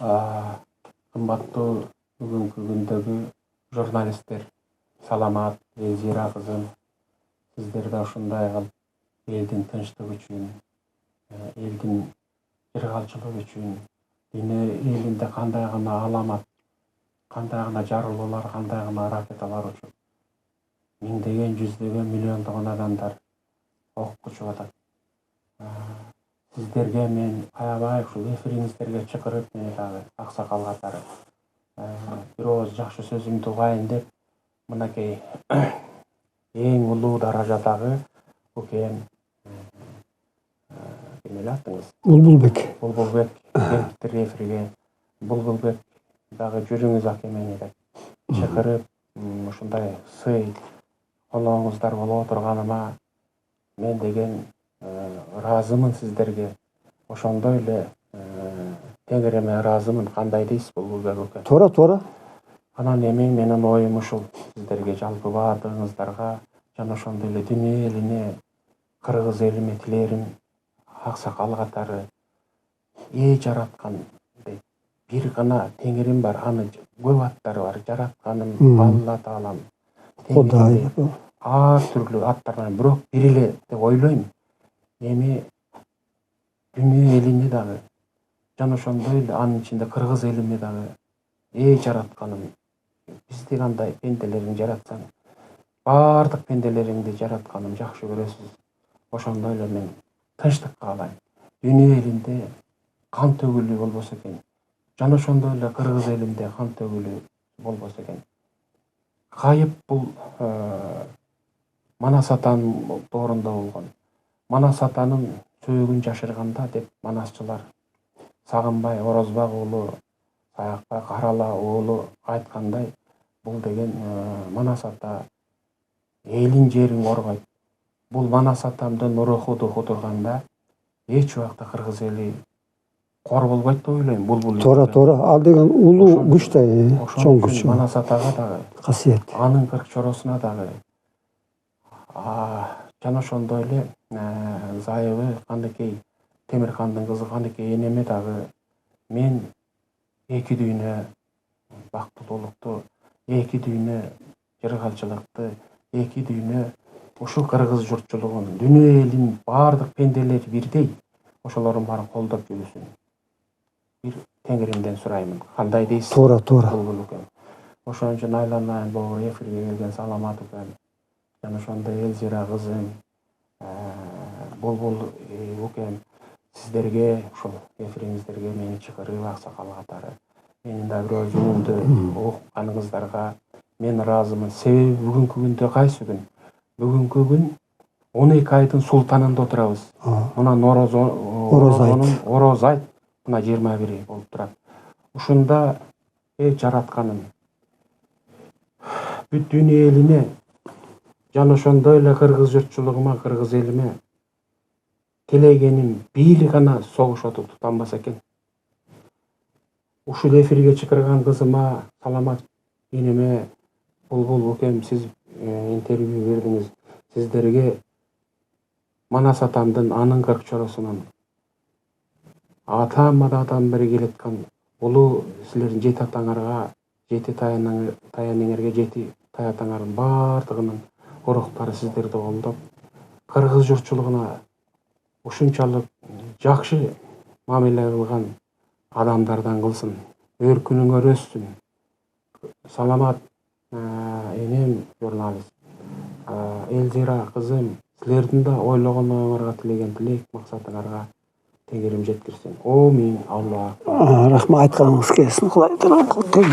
Кымбаттуу бүгүнкү күндөгү журналисттер, саламат, Элзира кызым, сиздер да ушундай кылып элдин тынчтыгы үчүн, элдин жыргалчылыгы үчүн, дүнүйө элинде кандай гана аламат, кандай гана жарылуулар, кандай гана ракеталар учуп, миңдеген, жүздөгөн, миллиондогон адамдар окуп кучуп атат. Сиздерге мен аябай ушул эфириңиздерге чакырып, мени дагы аксакал катары бир ооз жакшы сөзүмдү угайын деп, мынакей эң улуу даражадагы укем, ким эле атыңыз? Булбулбек келиптир эфирге. Булбулбек дагы жүрүңүз аке мени деп чакырып, ушундай сый конооңуздар боло турганыма мен деген ыраазымын сиздерге. Ошондой эле Теңириме ыраазымын. Кандай дейсиз Булбулбек аке? Туура. Анан эми менин оюм ушул: сиздерге жалпы баардыгыңыздарга жана ошондой эле дүйнө элине, кыргыз элиме тилерим аксакал катары жараткан бир гана Теңирим бар, аны көп аттары бар. Жаратканым Алла Таалам. Кудай. Ар түрдүү аттардан бирок бир эле деп ойлойм. Эми дүйнө элине дагы жана ошондой эле анын ичинде кыргыз элиме дагы жаратканым, бизди кандай пенделериң жаратсаң, баардык пенделериңди жаратканым жакшы көрөсүз. Ошондой эле мен тынчтык каалайм. Дүйнө элинде кан төгүлүү болбосо экен, жана ошондой эле кыргыз элинде кан төгүлүү болбосо экен. Кайып бул Манас атанын доорунда болгон. Манас атанын сөөгүн жашырганда деп манасчылар Сагынбай Орозбак уулу, Саякбай Карала уулу айткандай, бул деген Манас ата элин жерин коргойт. Бул Манас атамдын руху турганда эч убакта кыргыз эли кор болбойт деп ойлойм. Туура. Ал деген улуу күч да, чоң күч. Манас атага дагы, Касиет. анын кырк чоросуна дагы, жана ошондой эле зайыбы Каныкей, Темирхандын кызы Каныкей энеме дагы мен эки дүйнө бактылуулукту, эки дүйнө жыргалчылыкты, эки дүйнө ушул кыргыз журтчулугун, дүйнө элинин баардык пенделери бирдей, ошолордун баарын колдоп жүрүшүн бир Теңиримден сураймын. Кандай дейсиз? Туура. Ошон үчүн айланайын бобур эфирге келген саламат укем, жана ошондой Элзира кызым, Булбул укем, сиздерге ушул эфириңиздерге мени чакырып аксакал катары менин да бир ооз үнүмдү укканыңыздарга мен ыраазымын. Себеби бүгүнкү күндө кайсы күн? Бүгүнкү күн 12 айдын султанында отурабыз. Мына Ороз айт, мына 21 болуп турат. Ушунда жаратканым бүт дүйнө элине жана ошондой эле кыргыз журтчулугума, кыргыз элиме тилегеним бир гана согуш оту тутанбаса экен. Ушул эфирге чакырган кызыма, саламат энеме Булбул укем, сиз интервью бердиңиз. Сиздерге Манас атамдын, анын кырк чоросунун, атам бери келаткан улуу силердин жети атаңарга, жети таяныңарга, жети таятаңардын баардыгынын уруктары сиздерди колдоп, кыргыз журтчулугуна ушунчалык жакшы мамиле кылган адамдардан кылсын, өркүнүңөр өссүн. Саламат энем журналист Элзира кызым, силердин да ойлогонуңарга, тилеген тилек максатыңарга Теңирим жеткирсин. Амин. Алла. Рахмат, айтканыңыз келсин. Кудай